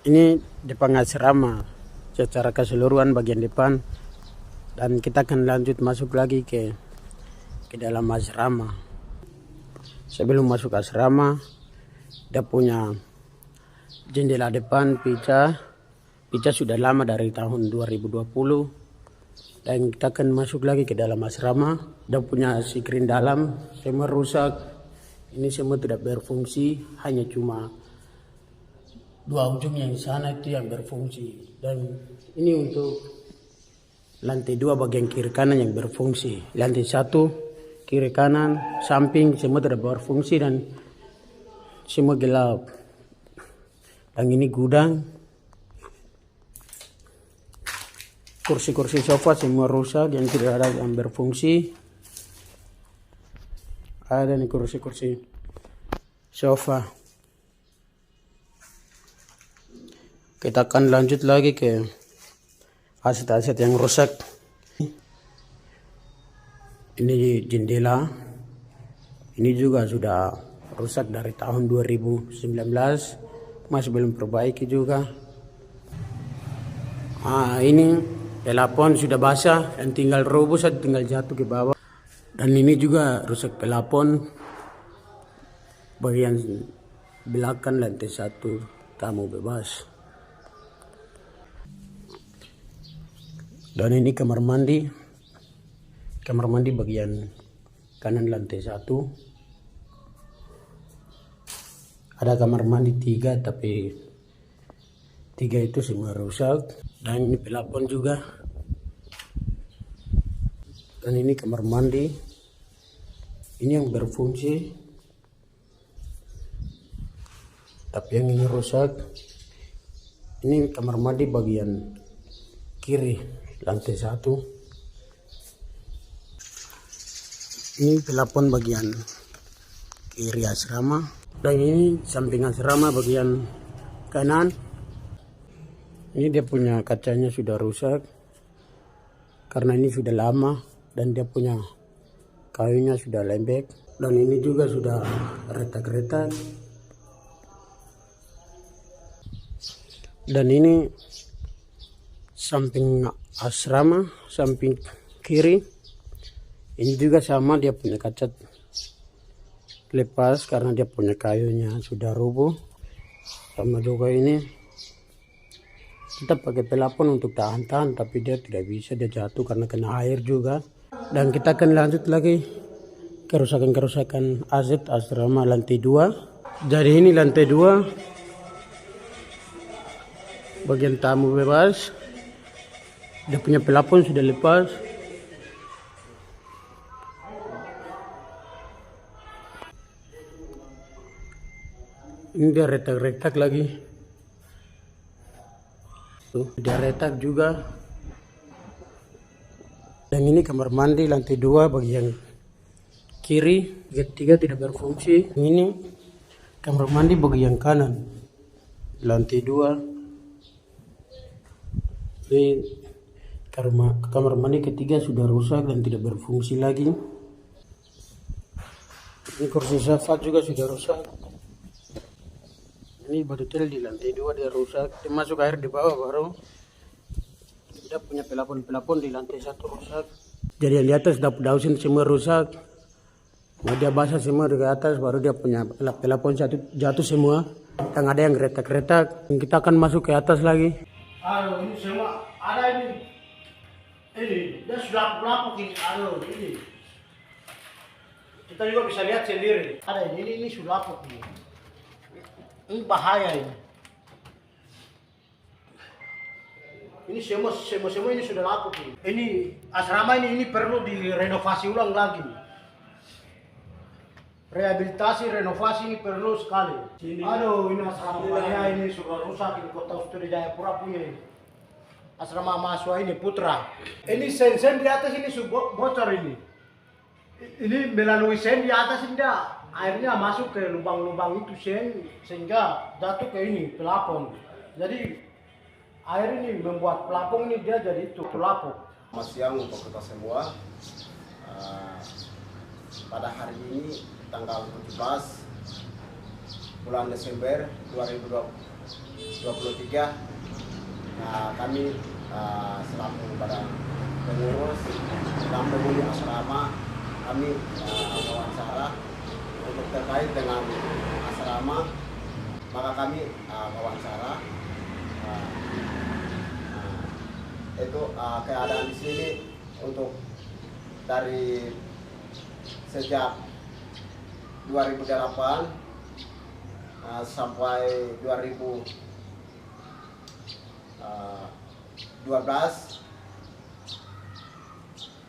Ini depan asrama secara keseluruhan bagian depan, dan kita akan lanjut masuk lagi ke dalam asrama. Sebelum masuk asrama, dia punya jendela depan pica sudah lama dari tahun 2020, dan kita akan masuk lagi ke dalam asrama. Dia punya screen dalam semua rusak, ini semua tidak berfungsi, hanya cuma dua ujung yang di sana itu yang berfungsi, dan ini untuk lantai 2 bagian kiri kanan yang berfungsi. Lantai 1 kiri kanan samping semua tidak berfungsi dan semua gelap. Dan ini gudang, kursi-kursi sofa semua rusak yang tidak ada yang berfungsi. Ada nih kursi-kursi sofa. Kita akan lanjut lagi ke aset-aset yang rusak. Ini jendela, ini juga sudah rusak dari tahun 2019, masih belum perbaiki juga. Ini pelapon sudah basah dan tinggal roboh saja, tinggal jatuh ke bawah. Dan ini juga rusak pelapon bagian belakang lantai 1 tamu bebas. Dan ini kamar mandi bagian kanan lantai 1. Ada kamar mandi 3, tapi 3 itu semua rusak. Dan ini pelapon juga. Dan ini kamar mandi, ini yang berfungsi, tapi yang ini rusak. Ini kamar mandi bagian kiri lantai 1. Ini pelapon bagian kiri asrama, dan ini samping asrama bagian kanan. Ini dia punya kacanya sudah rusak karena ini sudah lama, dan dia punya kayunya sudah lembek, dan ini juga sudah retak-retak. Dan ini samping asrama, samping kiri, ini juga sama, dia punya kaca lepas karena dia punya kayunya sudah rubuh. Sama juga ini, kita pakai pelapon untuk tahan-tahan, tapi dia tidak bisa, dia jatuh karena kena air juga. Dan kita akan lanjut lagi kerusakan aset asrama lantai 2. Jadi ini lantai 2 bagian tamu bebas. Dia punya pelapon sudah lepas. Ini dia retak-retak lagi. Tuh, dia retak juga. Dan ini kamar mandi lantai 2 bagian kiri, ketiga tidak berfungsi. Ini kamar mandi bagian kanan lantai 2. Ini kamar mandi ketiga sudah rusak dan tidak berfungsi lagi. Ini kursi sofa juga sudah rusak. Ini badutel di lantai 2 dia rusak. Dia masuk air di bawah baru. Dia punya pelapon di lantai 1 rusak. Jadi di atas daun semua rusak. Dia basah semua di atas, baru dia punya pelapon jatuh semua. Dan ada yang retak-retak. Kita akan masuk ke atas lagi. Ini semua ada ini. Ini dia sudah lapuk ini. Ini kita juga bisa lihat sendiri. Ada ini sudah lapuk ini. Ini bahaya ini. Ini semua ini sudah lapuk ini. Ini asrama ini perlu direnovasi ulang lagi. Rehabilitasi, renovasi ini perlu sekali. Aduh, ini asrama bahaya ini sudah rusak ini, Kota Usturi Jayapura punya ini. Asrama mahasiswa ini Putra. Ini sen di atas ini bocor ini. Ini melalui sen di atas ini airnya masuk ke lubang-lubang itu sen, sehingga jatuh ke ini pelapon. Jadi air ini membuat pelapon ini dia jadi itu pelapon. Selamat siang untuk kita semua. Pada hari ini tanggal 17 bulan Desember 2023. Kami selaku pada pengurus dan penghuni asrama, kami wawancara untuk terkait dengan asrama, maka kami wawancara itu keadaan di sini untuk dari sejak 2008 sampai 2012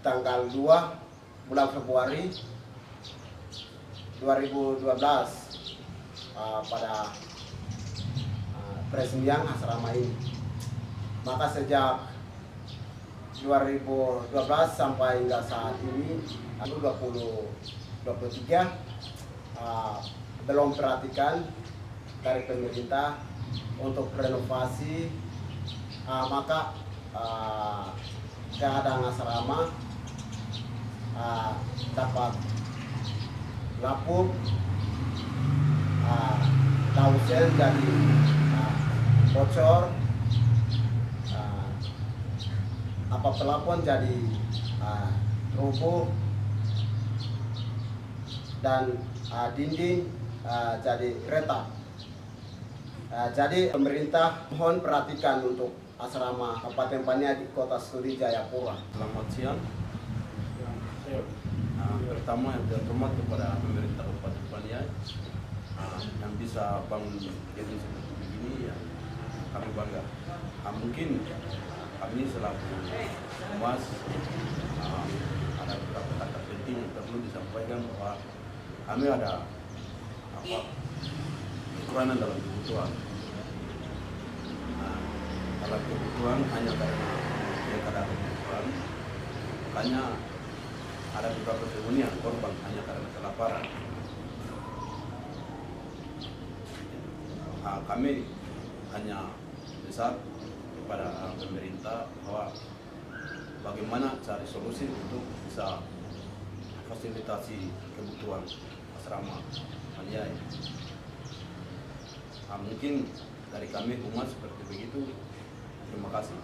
tanggal 2 bulan Februari 2012 pada peresmian asrama ini. Maka sejak 2012 sampai hingga saat ini 2023 belum perhatikan dari pemerintah untuk renovasi, maka keadaan asrama dapat lapuk, tausel jadi bocor, apa pelafon jadi rubuh, dan dinding jadi retak. Jadi pemerintah mohon perhatikan untuk asrama Kabupaten Paniai di Kota Studi Jayapura. Selamat siang. Pertama yang terhormat kepada pemerintah Kabupaten Paniai yang bisa bangun jadi seperti begini, ya kami bangga. Mungkin kami selaku humas ada beberapa kata penting yang perlu disampaikan, bahwa kami ada kekurangan dalam kebutuhan. Dalam kebutuhan hanya karena keadaan kebutuhan, makanya ada beberapa penghuni yang korban hanya karena kelaparan. Kami hanya besar kepada pemerintah bahwa bagaimana cari solusi untuk bisa fasilitasi kebutuhan asrama Paniai. Mungkin dari kami humas seperti begitu. Terima kasih.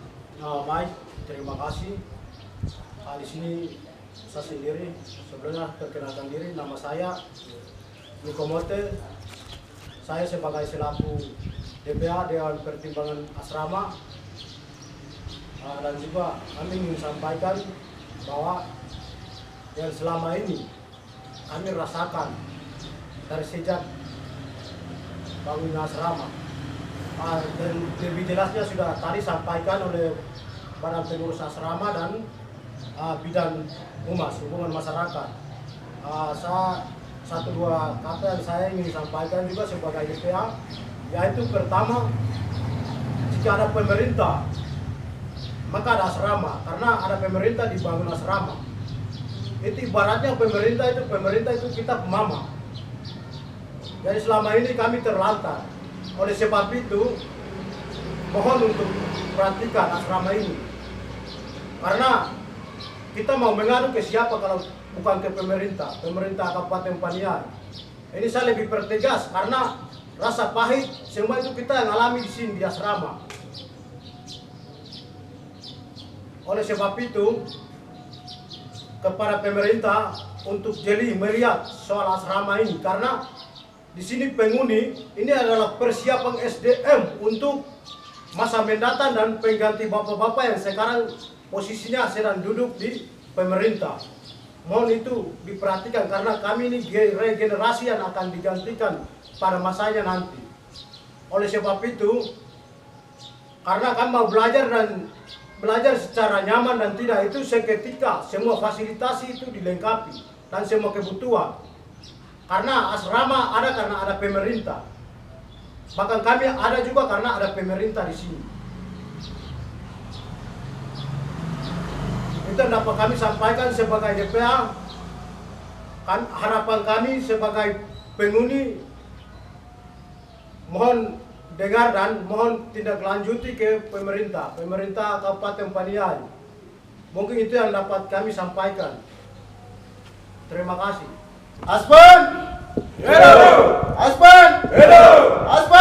Baik, terima kasih. Di sini saya sendiri sebelumnya perkenalkan diri, nama saya Niko Mote. Saya sebagai selaku DPA Dewan Pertimbangan Asrama, dan juga kami ingin sampaikan bahwa yang selama ini kami rasakan dari sejak bangun asrama, dan lebih jelasnya sudah tadi sampaikan oleh Badan Pengurus Asrama dan Bidang Humas Hubungan Masyarakat. Satu dua kata yang saya ingin sampaikan juga sebagai DPA, yaitu pertama, jika ada pemerintah maka ada asrama, karena ada pemerintah dibangun asrama. Itu ibaratnya pemerintah itu kita mama. Jadi selama ini kami terlantar. Oleh sebab itu, mohon untuk perhatikan asrama ini. Karena kita mau mengadu ke siapa kalau bukan ke pemerintah Kabupaten Paniai. Ini saya lebih pertegas karena rasa pahit semua itu kita yang alami di sini di asrama. Oleh sebab itu, kepada pemerintah untuk jeli melihat soal asrama ini, karena di sini penghuni ini adalah persiapan SDM untuk masa mendatang dan pengganti bapak-bapak yang sekarang posisinya sedang duduk di pemerintah. Mohon itu diperhatikan karena kami ini regenerasi yang akan digantikan pada masanya nanti. Oleh sebab itu, karena kami mau belajar secara nyaman dan tidak, itu seketika semua fasilitas itu dilengkapi dan semua kebutuhan. Karena asrama ada karena ada pemerintah. Bahkan kami ada juga karena ada pemerintah di sini. Itu yang dapat kami sampaikan sebagai DPA. Harapan kami sebagai penghuni, mohon dengar dan mohon tindak lanjuti ke pemerintah Kabupaten Paniai. Mungkin itu yang dapat kami sampaikan. Terima kasih. Aspan! Aspan! Belum. Aspal.